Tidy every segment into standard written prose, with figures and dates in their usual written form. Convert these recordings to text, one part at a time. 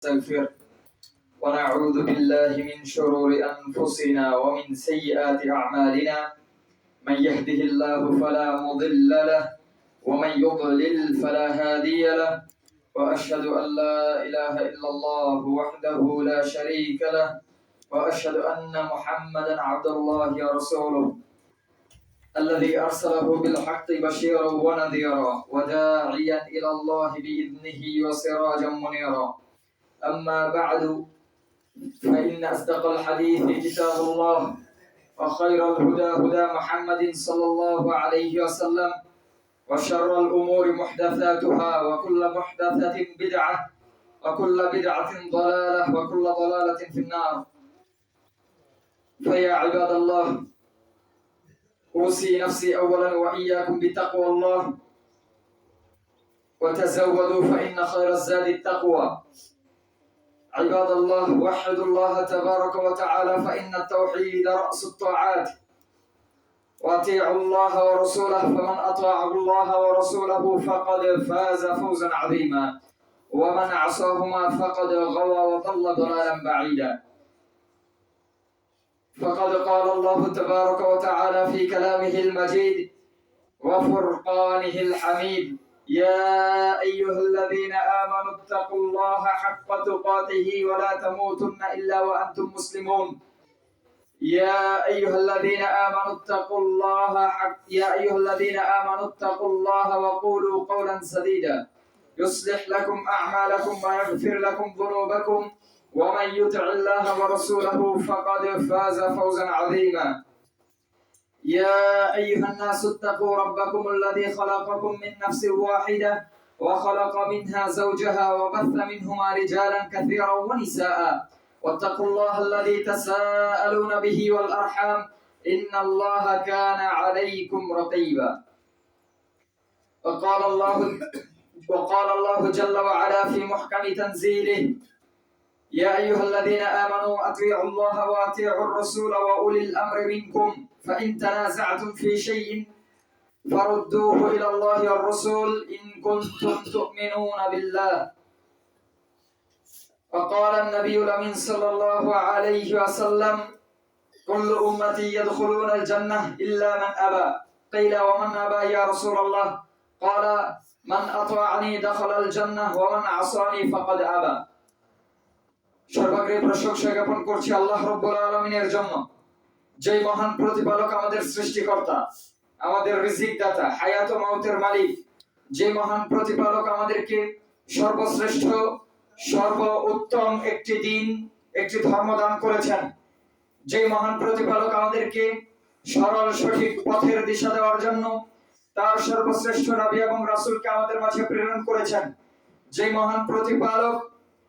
نستغفر ونعوذ بالله من شرور أنفسنا ومن سيئات أعمالنا من يهده الله فلا مضل له ومن يضلل فلا هادي له وأشهد أن لا إله إلا الله وحده لا شريك له وأشهد أن محمدا عبد الله ورسوله الذي أرسله بالحق بشيرا ونذيرا وداعيا إلى الله بإذنه وسراجا منيرا. أما بعد فإن أصدق الحديث كتاب الله وخير الهدى هدى محمد صلى الله عليه وسلم وشر الأمور محدثاتها وكل محدثة بدعة وكل بدعة ضلالة وكل ضلالة في النار. فيا عباد الله، أوصي نفسي أولا وإياكم بتقوى الله وتزودوا فإن خير الزاد التقوى. عباد الله، وحدوا الله تبارك وتعالى فإن التوحيد رأس الطاعات، وأطيعوا الله ورسوله فمن أطاع الله ورسوله فقد فاز فوزا عظيما ومن عصاهما فقد غوى وضل ضلالا بعيدا. فقد قال الله تبارك وتعالى في كلامه المجيد وفرقانه الحميد: يا أيها الذين آمنوا اتقوا الله حق تقاته ولا تموتن إلا وأنتم مسلمون. يا أيها الذين آمنوا اتقوا الله وقولوا قولا سديدا يصلح لكم أعمالكم ويغفر لكم ذنوبكم ومن يطع الله ورسوله فقد فاز فوزا عظيما. يا أيها الناس اتقوا ربكم الذي خلقكم من نفس واحدة وخلق منها زوجها وبث منهما رجالا كثيرا ونساء واتقوا الله الذي تساءلون به والأرحام إن الله كان عليكم رقيبا. وقال الله جل وعلا في محكم تنزيله: يا أيها الذين آمنوا أطيعوا الله وأطيعوا الرسول وأولي الأمر منكم فإن تنازعتم في شيء فردوه إلى الله والرسول إن كنتم تؤمنون بالله. وقال النبي الأمين صلى الله عليه وسلم: كل أمتي يدخلون الجنة إلا من أبى. قيل: ومن أبى يا رسول الله؟ قال: من أطاعني دخل الجنة ومن عصاني فقد أبى। সর্বাগ্রে প্রশংসা জ্ঞাপন করছি আল্লাহ রাব্বুল আলামিনের জন্য, যেই মহান প্রতিপালক, আমাদের সৃষ্টিকর্তা, আমাদের রিজিক দাতা, হায়াত ও মাউতের মালিক। যে মহান প্রতিপালক আমাদেরকে সর্বশ্রেষ্ঠ সর্বোত্তম একটি দিন, একটি ধর্ম দান করেছেন। যে মহান প্রতিপালক আমাদেরকে সরল সঠিক পথের দিশা দেওয়ার জন্য তার সর্বশ্রেষ্ঠ নবী এবং রাসূলকে আমাদের মাঝে প্রেরণ করেছেন। যে মহান প্রতিপালক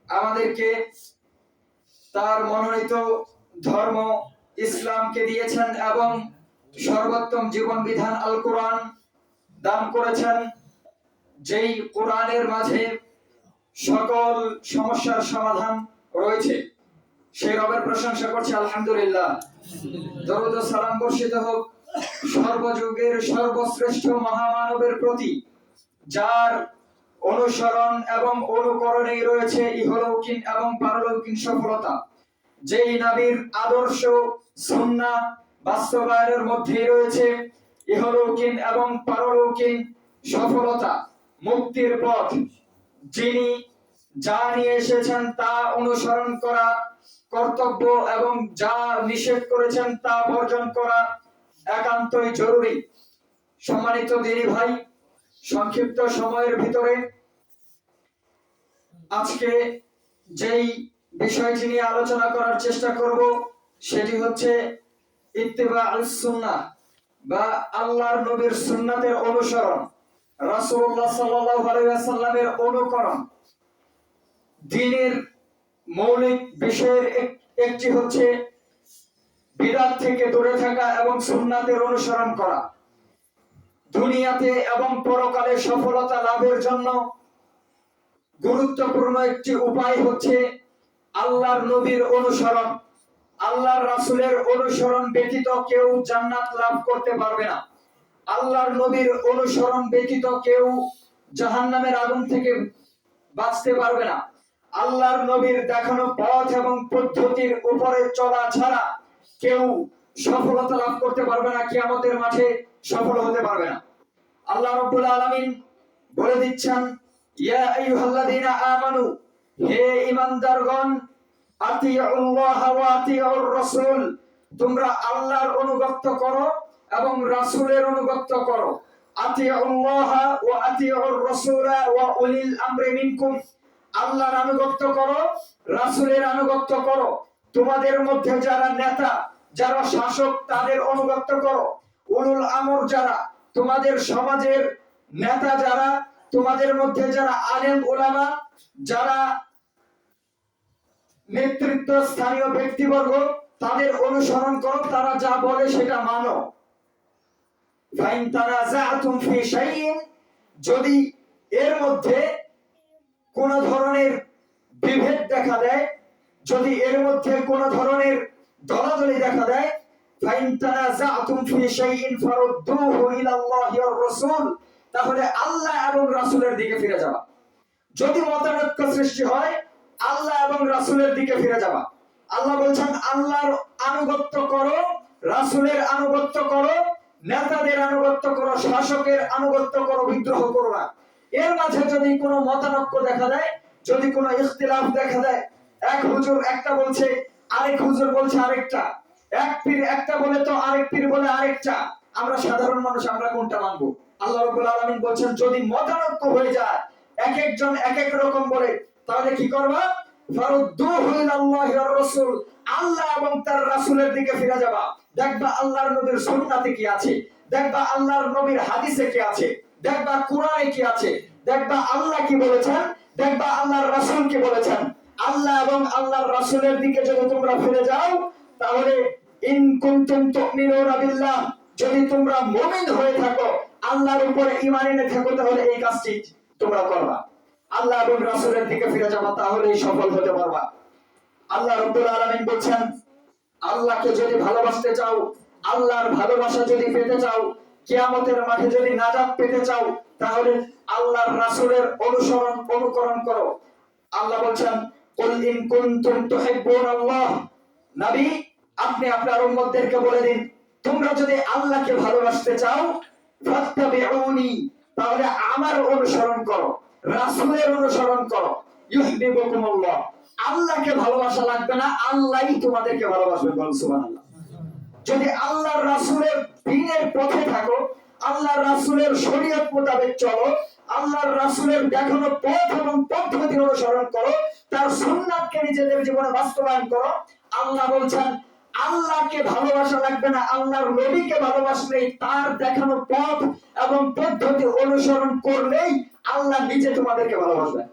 আমাদেরকে তার মনোনীত ধর্ম ইসলামকে দিয়েছেন এবং সর্বোত্তম জীবন বিধান আল কোরআন দান করেছেন, যেই কোরআনের মাঝে সকল সমস্যার সমাধান রয়েছে, সেই রবের প্রশংসা করছি আলহামদুলিল্লাহ। দরুদ ও সালাম বর্ষিত হোক সর্বযুগের সর্বশ্রেষ্ঠ মহামানবের প্রতি, যার অনুসরণ এবং অনুকরণেই রয়েছে ইহলৌকিক এবং পারলৌকিক সফলতা। যেই নবীর আদর্শ সুন্নাহ বাস্তবায়নের মধ্যেই রয়েছে ইহলৌকিক এবং পারলৌকিক সফলতা, মুক্তির পথ। যিনি যা নিয়ে এসেছেন তা অনুসরণ করা কর্তব্য এবং যা নিষেধ করেছেন তা বর্জন করা একান্তই জরুরি। সম্মানিত দিনী ভাই, সংক্ষিপ্ত সময়ের ভিতরে আজকে যেই বিষয়টি নিয়ে আলোচনা করার চেষ্টা করব সেটি হচ্ছে ইত্তিবাউস সুন্নাহ বা আল্লাহর নবীর সুন্নাতের অনুসরণ, রাসূলুল্লাহ সাল্লাল্লাহু আলাইহি ওয়াসাল্লামের অনুকরণ। দ্বীনের মৌলিক বিষয়ের একটি হচ্ছে বিদআত থেকে দূরে থাকা এবং সুন্নাতের অনুসরণ করা। দুনিয়াতে এবং পরকালে সফলতা লাভের জন্য গুরুত্বপূর্ণ একটি উপায় হচ্ছে আল্লাহর নবীর অনুসরণ। আল্লাহর রাসূলের অনুসরণ ব্যতীত কেউ জান্নাত লাভ করতে পারবে না। আল্লাহর নবীর অনুসরণ ব্যতীত কেউ জাহান্নামের আগুন থেকে বাঁচতে পারবে না। আল্লাহর নবীর দেখানো পথ এবং পদ্ধতির উপরে চলা ছাড়া কেউ সফলতা লাভ করতে পারবে না, কিয়ামতের মাঠে সফল হতে পারবে না। আল্লাহ রাব্বুল আলামিন বলে দিচ্ছেন, ইয়া আইয়ুহাল্লাযীনা আমানু, হে ঈমানদারগণ, আতিউল্লাহ ওয়া আতিউর রাসূল, তোমরা আল্লাহর আনুগত্য করো এবং রাসূলের আনুগত্য করো। আতিউল্লাহ ওয়া আতিউর রাসূল ওয়া উলিল আমরি মিনকুম, আল্লাহর আনুগত্য করো, রাসূলের আনুগত্য করো। তোমাদের মধ্যে যারা নেতা, যারা শাসক, তাদের আনুগত্য করো। উলুল আমর যারা, তোমাদের সমাজের নেতা যারা, তোমাদের মধ্যে যারা আলেম উলামা, যারা নেতৃত্ব স্থানীয় ব্যক্তিবর্গ, তাদের অনুসরণ করো, তারা যা বলে সেটা মানো। ফাইন তানাযাআতুম ফি শাইইন, যদি এর মধ্যে কোন ধরনের বিভেদ দেখা দেয়, যদি এর মধ্যে কোন ধরনের দলাদলি দেখা দেয়, ফাইন তানাযাআতুম ফি শাইইন ফারুদ্দুহু ইলাল্লাহি ওয়ার রাসূল, তাহলে আল্লাহ এবং রাসূলের দিকে ফিরে যাবা। যদি মতানৈক্য সৃষ্টি হয়, আল্লাহ এবং রাসূলের দিকে ফিরে যাবা। আল্লাহ বলছেন, আল্লাহর আনুগত্য করো, রাসূলের আনুগত্য করো, নেতাদের আনুগত্য করো, শাসকের আনুগত্য করো, বিদ্রোহ করো না। এর মাঝে যদি কোনো মতানৈক্য দেখা দেয়, যদি কোনো ইখতিলাফ দেখা দেয়, এক হুজুর একটা বলছে, আরেক হুজুর বলছে আরেকটা, এক পীর একটা বলে তো আরেক পীর বলে আরেকটা, আমরা সাধারণ মানুষ আমরা কোনটা মানবো? আল্লাহ রাব্বুল আলামিন বলছেন, যদি মতানৈক্য হয়ে যায়, এক একজন এক এক রকম বলে, তাহলে কি করবা? ফারুদ্দুহু ইলাল্লাহি ওয়ার রাসূল, আল্লাহ এবং তার রাসূলের দিকে ফিরে যাবা। দেখবা আল্লাহর নবীর সুন্নাতে কি আছে, দেখবা আল্লাহর নবীর হাদিসে কি আছে, দেখবা কোরআনে কি আছে, দেখবা আল্লাহ কি বলেছেন, দেখবা আল্লাহর রাসূল কি বলেছেন। আল্লাহ এবং আল্লাহর রাসূলের দিকে যদি তোমরা ফিরে যাও, তাহলে ইন কুনতুম তুমিনুনা বিল্লাহ, যদি তোমরা মুমিন হয়ে থাকো, আল্লাহর উপরে ঈমান এনে থাকো, তাহলে এই কাজটি তোমরা করবা। আল্লাহ এবং রাসূলের দিকে ফিরে যাবা, তাহলেই সফল হতে পারবা। আল্লাহ রাব্বুল আলামিন বলছেন, আল্লাহকে যদি ভালোবাসতে চাও, আল্লাহর ভালোবাসা যদি পেতে চাও, কিয়ামতের মাঠে যদি নাজাত পেতে চাও, তাহলে আল্লাহর রাসূলের অনুকরণ করো। আল্লাহ বলছেন, কুল ইন কুনতুম তুহিব্বুনাল্লাহ, নবী আপনি আপনার উম্মতদেরকে বলে দিন, তোমরা যদি আল্লাহকে ভালোবাসতে চাও, ফাত্তাবিউনি, তাহলে আমার অনুসরণ করো, রাসূলের অনুসরণ করো। ইউহিব্বুকুমুল্লাহ, আল্লাহকে ভালোবাসা লাগবে না, আল্লাহই তোমাদেরকে ভালোবাসবে। বলুন সুবহানাল্লাহ। যদি আল্লাহর রাসূলের দ্বীনের পথে থাকো, আল্লাহর রাসূলের শরীয়ত মোতাবেক চলো, আল্লাহর রাসূলের দেখানো পথ এবং পদ্ধতি অনুসরণ করো, তার সুন্নাতকে নিজেদের জীবনে বাস্তবায়ন করো, আল্লাহ বলছেন, আল্লাহকে ভালোবাসা লাগবে না, আল্লাহর নবীকে ভালোবাসলেই, তার দেখানো পথ এবং পদ্ধতি অনুসরণ করলেই আল্লাহ নিজে তোমাদেরকে ভালোবাসবেন।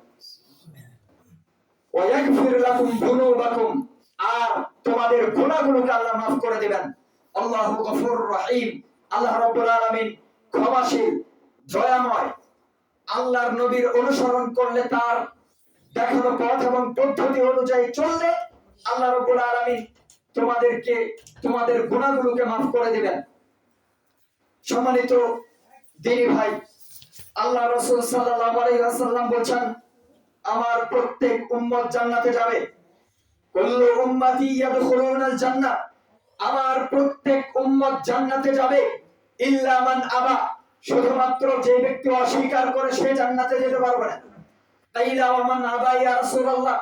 ওয়ায়াগফির লাকুম যুনুবাকুম, আর তোমাদের গুনাহগুলোকে আল্লাহ মাফ করে দিবেন। আল্লাহু গফুরুর রহিম, আল্লাহ রাব্বুল আলামিন ক্ষমাশীল, দয়াময়। আল্লাহর নবীর অনুসরণ করলে, তার দেখানো পথ এবং পদ্ধতি অনুযায়ী চললে, আল্লাহ রাব্বুল আলামিন তোমাদেরকে তোমাদের গুনাহগুলোকে মাফ করে দিবেন। সম্মানিত দিনী ভাই, আল্লাহ রাসূল সাল্লাল্লাহু আলাইহি ওয়াসাল্লাম বলেন, আমার প্রত্যেক উম্মত জান্নাতে যাবে। কুল্লু উম্মতি ইয়াদখুলুনাল জান্নাহ, আমার প্রত্যেক উম্মত জান্নাতে যাবে, ইল্লা মান আবা, শুধুমাত্র যে ব্যক্তি অস্বীকার করে সে জান্নাতে যেতে পারবে না। কাইলা ওয়া মান আবা ইয়া রাসূলুল্লাহ,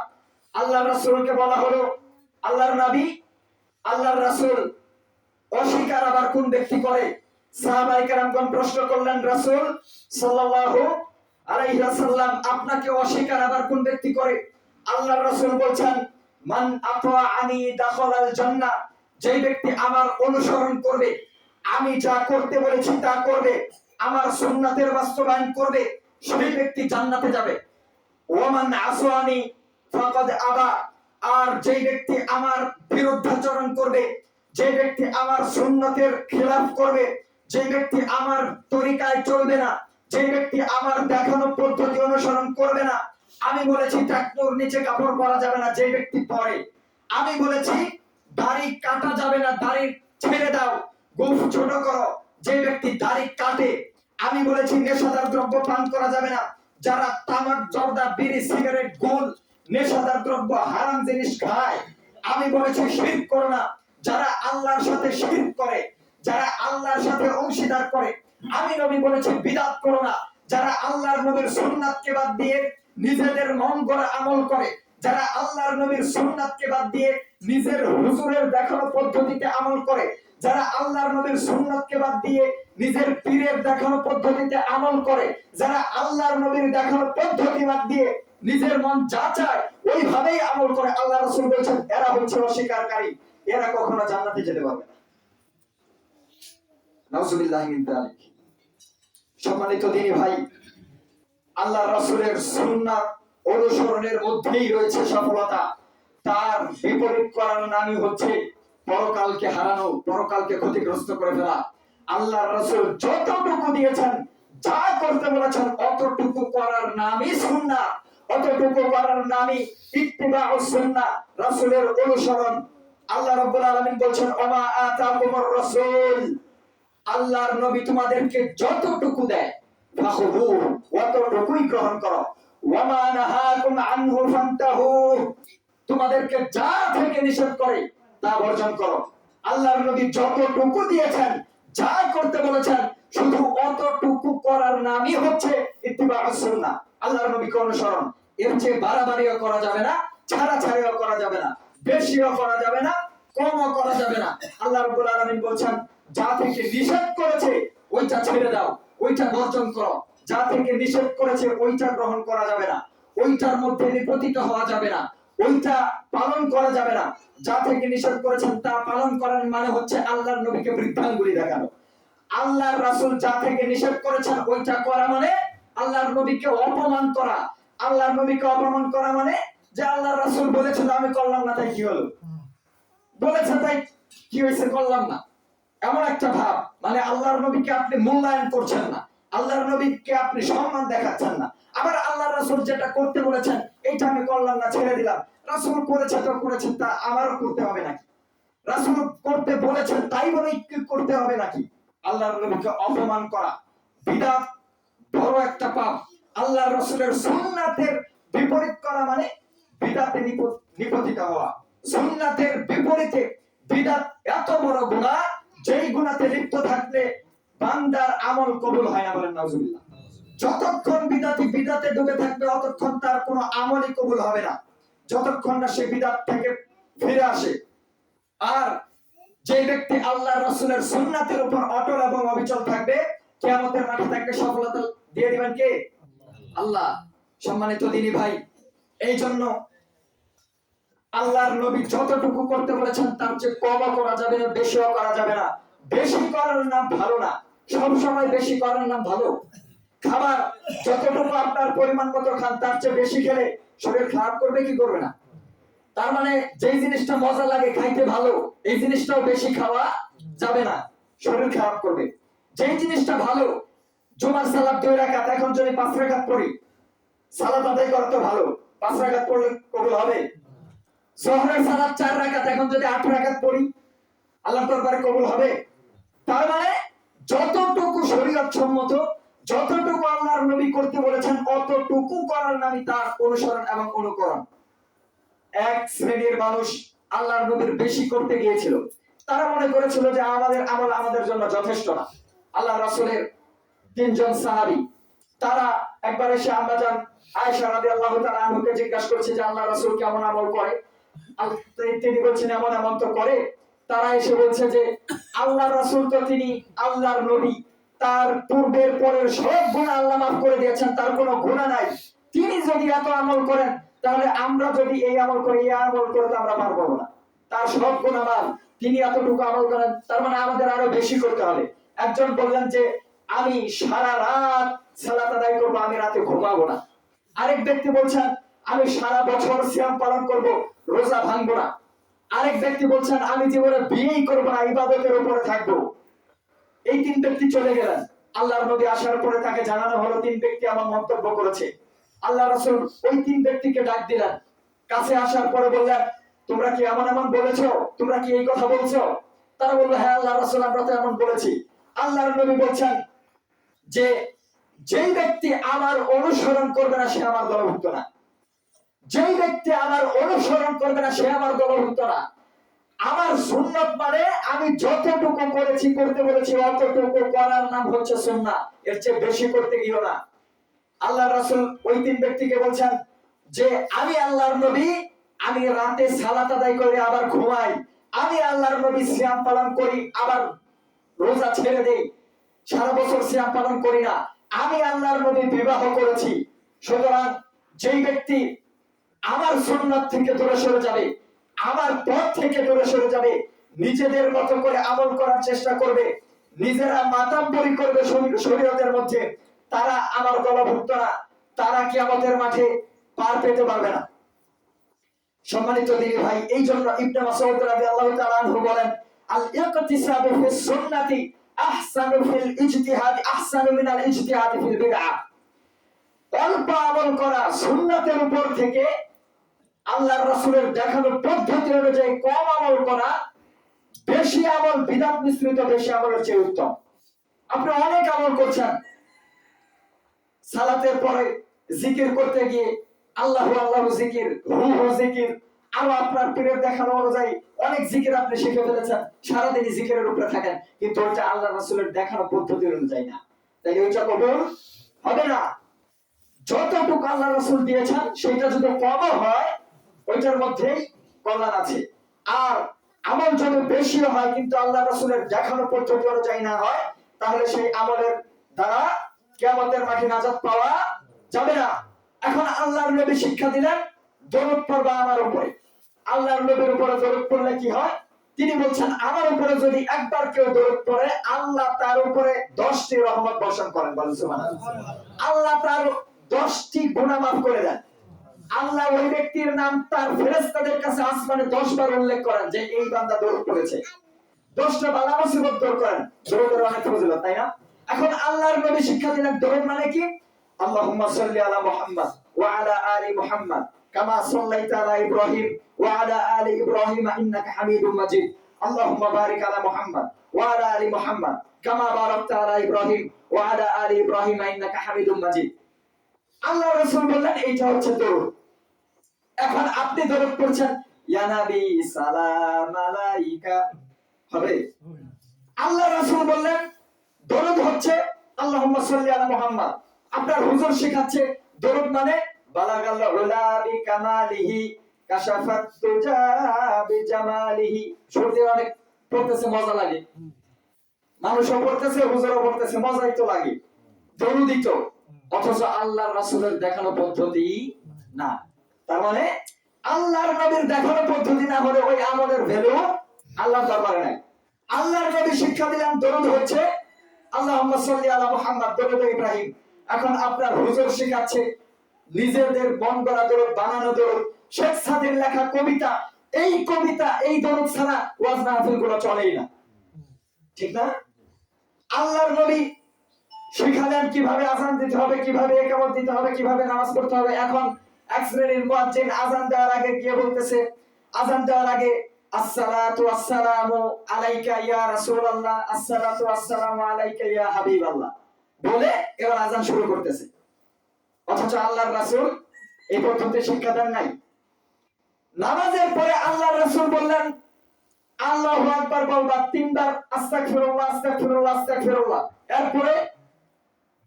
আল্লাহর রাসূলকে বলা হলো, আল্লাহর নবী, আল্লাহর রাসূল, অস্বীকার আবার কোন ব্যক্তি করে? সাহাবায়ে কেরামগণ প্রশ্ন করলেন, রাসূল সাল্লাল্লাহু আলাইহি ওয়াসাল্লাম, আপনাকে অস্বীকার আবার কোন ব্যক্তি করে? আল্লাহর রাসূল বলেন, মান আতাআনি দাখালাল জান্নাহ, যে ব্যক্তি আমার অনুসরণ করবে, আমি যা করতে বলেছি তা করবে, আমার সুন্নাতের বাস্তবায়ন করবে, সেই ব্যক্তি জান্নাতে যাবে। ওয়া মান আসানি ফাকাদ আবা, আর যে ব্যক্তি আমার বিরুদ্ধাচরণ করবে, যে ব্যক্তি আমার সুন্নতের খেলাফ করবে, যে ব্যক্তি আমার তরিকায় চলবে না, যে ব্যক্তি আমার দেখানো পদ্ধতি অনুসরণ করবে না, আমি বলেছি টাকনুর নিচে কাপড় পরা যাবে না, যে ব্যক্তি পরে, আমি বলেছি দাড়ি কাটা যাবে না, দাড়ি ছেড়ে দাও, গোঁফ ছোট করো, যে ব্যক্তি দাড়ি কাটে, আমি বলেছি নেশাদার দ্রব্য পান করা যাবে না, যারা তামাক, জর্দা, বিড়ি, সিগারেট, গোল নেশাদার দ্রব্য হারাম জিনিস খায়, আমি বলেছি শিরক করো না। যারা আল্লাহর সাথে শিরক করে, যারা আল্লাহর সাথে অংশীদার করে, আমি নবী বলেছি বিদআত করো না। যারা আল্লাহর নবীর সুন্নাতকে বাদ দিয়ে নিজেদের মন গড়া আমল করে, যারা আল্লাহর নবীর সুন্নাতকে বাদ দিয়ে নিজের হুজুরের দেখানো পদ্ধতিতে আমল করে, যারা আল্লাহর নবীর সুন্নাতকে বাদ দিয়ে নিজের পীরের দেখানো পদ্ধতিতে আমল করে, যারা আল্লাহর নবীর দেখানো পদ্ধতি বাদ দিয়ে নিজের মন যা চায় ওইভাবেই আমল করে, আল্লাহ রাসূল বলেছেন এরা হচ্ছে অস্বীকারী, এরা কখনো জান্নাতে যেতে পারবে না। নাউজুবিল্লাহি মিন যালিক। সম্মানিত দিনী ভাই, আল্লাহ রাসূলের সুন্নাত অনুসরণের মধ্যেই রয়েছে সফলতা। তার বিপরীত করার নামই হচ্ছে পরকালকে হারানো, পরকালকে ক্ষতিগ্রস্ত করে ফেলা। আল্লাহ রাসূল যতটুকু দিয়েছেন, যা করতে বলেছেন, অতটুকু করার নামই সুন্নাত, অতটুকু করার নামই ইত্তিবাউস সুন্নাহ, রাসূলের অনুসরণ। আল্লাহ রাব্বুল আলামিন বলছেন ওমা আতাকুমুর রাসূল, আল্লাহর নবী তোমাদেরকে যতটুকু দেয় ফাখুযু, অতটুকুই গ্রহণ করো। ওয়ামা নাহাকুম আনহু ফান্তাহু, তোমাদেরকে যা থেকে নিষেধ করে তা বর্জন করো। আল্লাহর নবী যতটুকু দিয়েছেন, যা করতে বলেছেন, শুধু অতটুকু করার নামই হচ্ছে ইত্তিবাউস সুন্নাহ, আল্লাহর নবীকে অনুসরণ। এর চেয়ে বাড়াবাড়িও করা যাবে না, ছাড়াছাড়িও করা যাবে না, বেশিও করা যাবে না, কমও করা যাবে না। আল্লাহ রাব্বুল আলামিন বলছেন যা থেকে নিষেধ করেছে ওইটা ছেড়ে দাও, ওইটা বর্জন করো। যা থেকে নিষেধ করেছে ওইটা গ্রহণ করা যাবে না, ওইটার মধ্যে নিপতিত হওয়া যাবে না, ওইটা পালন করা যাবে না। যা থেকে নিষেধ করেছেন তা পালন করার মানে হচ্ছে আল্লাহর নবীকে বৃদ্ধাঙ্গুলি দেখানো। আল্লাহর রাসূল যা থেকে নিষেধ করেছেন ওইটা করা মানে আল্লাহর নবীকে অপমান করা। আল্লাহর নবীকে অপমান করা মানে যে আল্লাহর রাসূল বলেছেন আমি করলাম না তাই কি হলো, বলেছে তাই কি হয়েছে, করলাম না, এমন একটা ভাব। মানে আল্লাহর নবীকে আপনি মূল্যায়ন করছেন না, আল্লাহর নবীকে আপনি সম্মান দেখাচ্ছেন না। আবার আল্লাহর রাসূল যেটা করতে বলেছেন এইটা আমি করলাম না, ছেড়ে দিলাম। রাসূল করেছে তো করেছেন, তা আমারও করতে হবে নাকি? রাসূল করতে বলেছেন তাই বলে কি করতে হবে নাকি? আল্লাহর নবীকে অপমান করা বিদআত, বড় একটা পাপ। আল্লাহর রাসূলের সুন্নাতের বিপরীত করা মানে বিদআতে নিপতিত হওয়া। সুন্নাতের বিপরীতে বিদআত এত বড় গুনাহ, যেই গুনাহতে লিপ্ত থাকলে বান্দার আমল কবুল হয় না, বলেন নাউজুবিল্লাহ। যতক্ষণ বিদআতে ডুবে থাকবে ততক্ষণ তার কোনো আমলই কবুল হবে না, যতক্ষণ না সে বিদআত থেকে ফিরে আসে। আর যে ব্যক্তি আল্লাহর রাসূলের সুন্নাতের উপর অটল এবং অবিচল থাকবে, কিয়ামতের মাঠে তাকে সফলতা দিয়ে দিবেন কে? আল্লাহ। সম্মানিত দিনী ভাই, এই জন্য আল্লাহর নবী যতটুকু করতে বলেছেন তার চেয়ে কমও করা যাবে না, বেশিও করা যাবে না। বেশি করার নাম ভালো না, সব সময় বেশি করার নাম ভালো। খাবার যতটুকু আপনার পরিমাণ মতো খান, তার চেয়ে বেশি খেলে শরীর খারাপ করবে কি করবে না? তার মানে যেই জিনিসটা মজা লাগে, খাইতে ভালো, এই জিনিসটাও বেশি খাওয়া যাবে না, শরীর খারাপ করবে। যেই জিনিসটা ভালো, জুমার সালাত 2 রাকাত, এখন যদি 5 রাকাত পড়ি, সালাত আদায় করা তো ভালো, 5 রাকাত পড়লে কবুল হবে। যোহরের সালাত 4 রাকাত, এখন যদি 8 রাকাত পড়ি, আল্লাহর দরবারে কবুল হবে। তার মানে যতটুকু শরীয়ত সম্মত, যতটুকু আল্লাহর নবী করতে বলেছেন, অতটুকু করার নামই তার অনুসরণ এবং অনুকরণ। এক শ্রেণীর মানুষ আল্লাহর নবীর বেশি করতে গিয়েছিল, তারা মনে করেছিল যে আমাদের আমল আমাদের জন্য যথেষ্ট না। আল্লাহ রাসূলের 3 জন সাহাবী, তারা একবার এসে আম্মাজান আয়েশা রাদিয়াল্লাহু তাআলা আনহাকে জিজ্ঞাসা করেছে যে আল্লাহ রাসূল কেমন আমল করে। তিনি বলছেন এমন এমন তো করে। তারা এসে বলছে যে আল্লাহর রাসূল তো তিনি আল্লাহর নবী, তার পূর্বের পরের সব গুনাহ আল্লাহ মাফ করে দিয়েছেন, তার কোনো গুনাহ নাই। তিনি যদি এত আমল করেন, তাহলে আমরা যদি এই আমল করি, এই আমল করতে আমরা পারবো না। তার সব গুনাহ মাফ, তিনি এতটুকু আমল করেন, তার মানে আমাদের আরো বেশি করতে হবে। একজন বললেন যে আমি সারা রাত সালাত আদায় করবো, আমি রাতে ঘুমাবো না। আরেক ব্যক্তি বলছেন আমি সারা বছর সিয়াম পালন করব, রোজা ভাঙবো না। আরেক ব্যক্তি বলছেন আমি জীবনে বিয়েই করবো না, ইবাদতের উপরে থাকবো। এই 3 ব্যক্তি চলে গেলেন। আল্লাহর নবী আসার পরে তাকে জানানো হলো 3 ব্যক্তি আমার মন্তব্য করেছে। আল্লাহ রাসূল ওই 3 ব্যক্তিকে ডাক দিলেন, কাছে আসার পরে বললেন তোমরা কি এমন এমন বলেছো, তোমরা কি এই কথা বলছো? তারা বলল হ্যাঁ আল্লাহ রাসূল আমরা তো এমন বলেছি। আল্লাহর নবী বলছেন যে যেই ব্যক্তি আমার অনুসরণ করবে না সে আমার দলভুক্ত না। যেই ব্যক্তি আমার অনুসরণ করবে না সে আমার দলভুক্ত না। আমার সুন্নাত মানে আমি যতটুকু করেছি, করতে বলেছি অতটুকু করার নাম হচ্ছে সুন্নাহ। এর চেয়ে বেশি করতে গিয়েও না। আল্লাহ রাসূল ওই তিন ব্যক্তিকে বলছেন যে আমি আল্লাহর নবী, আমি রাতে সালাত আদায় করে আবার ঘুমাই, আমি আল্লাহর নবী সিয়াম পালন করি আবার রোজা ছেড়ে দেই, সারা বছর সিয়াম পালন করি না, আমি আল্লাহর নবী বিবাহ করেছি। সুতরাং যেই ব্যক্তি আমার সুন্নাত থেকে দূরে সরে যাবে, আমার পথ থেকে দূরে সরে যাবে, নিজেদের মতো করে আমল করার চেষ্টা করবে, নিজেরা মাতাব্বরি করবে শরীয়তের মধ্যে, তারা আমার দলভুক্ত না, তারা কিয়ামতের মাঠে পার পেতে পারবে না। সম্মানিত দিনী ভাই, এই জন্য ইবনে মাসউদ রাদিয়াল্লাহু তাআলা আনহু বলেন, আল ইকতিসাবু ফিস সুন্নাতি আহসানু ফিল ইজতিহাদ আহসানু মিনাল ইজতিহাদ ফিল বিদআহ। অল্প আমল করা সুন্নাতের উপর থেকে আল্লাহর রাসূলের দেখানো পদ্ধতি অনুযায়ী কম আমল করা বেশি আমল, বিদআত মিশ্রিত বেশি আমলের চেয়ে উত্তম। আপনি অনেক আমল করছেন, সালাতের পরে জিকির করতে গিয়ে আল্লাহু আল্লাহু জিকির, হু হু জিকির, আর আপনার পীরের দেখানো অনুযায়ী অনেক জিকির আপনি শিখে ফেলেছেন, সারাদিন জিকিরের উপরে থাকেন, কিন্তু ওইটা আল্লাহর রাসূলের দেখানো পদ্ধতি অনুযায়ী না, তাই ওইটা কবুল হবে না। যতটুকু আল্লাহ রাসূল দিয়েছেন সেটা যদি কম হয় ওইটার মধ্যেই কল্যাণ আছে। আর আমল যদি বেশি হয় কিন্তু আল্লাহ রাসূলের দেখানো পদ্ধতি অনুযায়ী না হয়, তাহলে সেই আমলের দ্বারা কিয়ামতের মাঠে নাজাত পাওয়া যাবে না। এখন আল্লাহর নবী শিক্ষা দিলেন দরুদ পড়বা আমার উপরে। আল্লাহর নবীর উপরে দরুদ পড়লে কি হয়? তিনি বলছেন আমার উপরে যদি একবার কেউ দরুদ পড়ে আল্লাহ তার উপরে 10টি রহমত বর্ষণ করেন। বলেন সুবহানাল্লাহ। আল্লাহ তার 10টি গুনাহ মাফ করে দেন। আল্লাহ ওই ব্যক্তির নাম তার ফেরেশতাদের কাছে আসমানে 10 বার উল্লেখ করেন যে এই বান্দা দরুদ পড়েছে। 10টা বালা মুসিবত দূর করেন। দরুদের অনেক ফজিলত, তাই না? এখন আল্লাহর নবী শিক্ষা দিলেন দরুদ মানে কি? আল্লাহুম্মা সাল্লি আলা মুহাম্মাদ ওয়া আলা আলি মুহাম্মাদ কামা সাল্লাইতা আলা ইব্রাহিম ওয়া আলা আলি ইব্রাহিম ইন্নাকা হামিদুম মাজিদ। আল্লাহুম্মা বারিক আলা মুহাম্মাদ ওয়া আলা আলি মুহাম্মাদ কামা বারাকতা আলা ইব্রাহিম ওয়া আলা আলি ইব্রাহিম ইন্নাকা হামিদুম মাজিদ। আল্লাহ রাসূল বললেন এইটা হচ্ছে দরুদ। এখন আপনি দরুদ পড়ছেন ইয়া নবী সালাম আলাইকা, হবে? আল্লাহ রাসূল বললেন দরুদ হচ্ছে আল্লাহুম্মা সাল্লি আলা মুহাম্মাদ। আপনার হুজুর শেখাচ্ছে দরুদ মানে বালাগাল উলা বিকামালিহি কাশাফাত তুজা বিজামালিহি। শুনতে অনেক পড়তেছে মজা লাগে, মানুষও পড়তেছে হুজুরও পড়তেছে, মজাই তো লাগে, দরুদই তো, অথচ আল্লাহর রাসূলের দেখানো পদ্ধতি না। তার মানে আল্লাহর নবীর দেখানো পদ্ধতি না হলে ওই আমলের ভ্যালু আল্লাহর দরবারে নাই। আল্লাহর নবী শিক্ষা দিলেন দরুদ হচ্ছে আল্লাহুম্মা সাল্লি আলা মুহাম্মাদ, দরুদ ইব্রাহিম। এখন আপনার হুজুর শেখাচ্ছে নিজেদের মন গড়া দরুদ, বানানো দরুদ, শেখ সাদির লেখা কবিতা, এই কবিতা এই দরুদ ছাড়া ওয়াজ মাহফিল গুলো চলেই না, ঠিক না? আল্লাহর নবী শিখালেন কিভাবে আযান দিতে হবে, কিভাবে ইকামত দিতে হবে, কিভাবে নামাজ পড়তে হবে। এখন এক শ্রেণীর মুয়াজ্জিন আযান দেওয়ার আগে গিয়ে বলতেছে, আযান দেওয়ার আগে আসসালাতু ওয়াসসালামু আলাইকা ইয়া রাসূলুল্লাহ, আসসালাতু ওয়াসসালামু আলাইকা ইয়া হাবিবাল্লাহ বলে এবার আযান শুরু করতেছে। অথচ আল্লাহর রাসূল এই পদ্ধতি শিক্ষা দেন নাই। নামাজের পরে আল্লাহর রাসূল বললেন আল্লাহু আকবার বলবা 3 বার, আস্তাগফিরুল্লাহ আস্তাগফিরুল্লাহ আস্তাগফিরুল্লাহ, এরপরে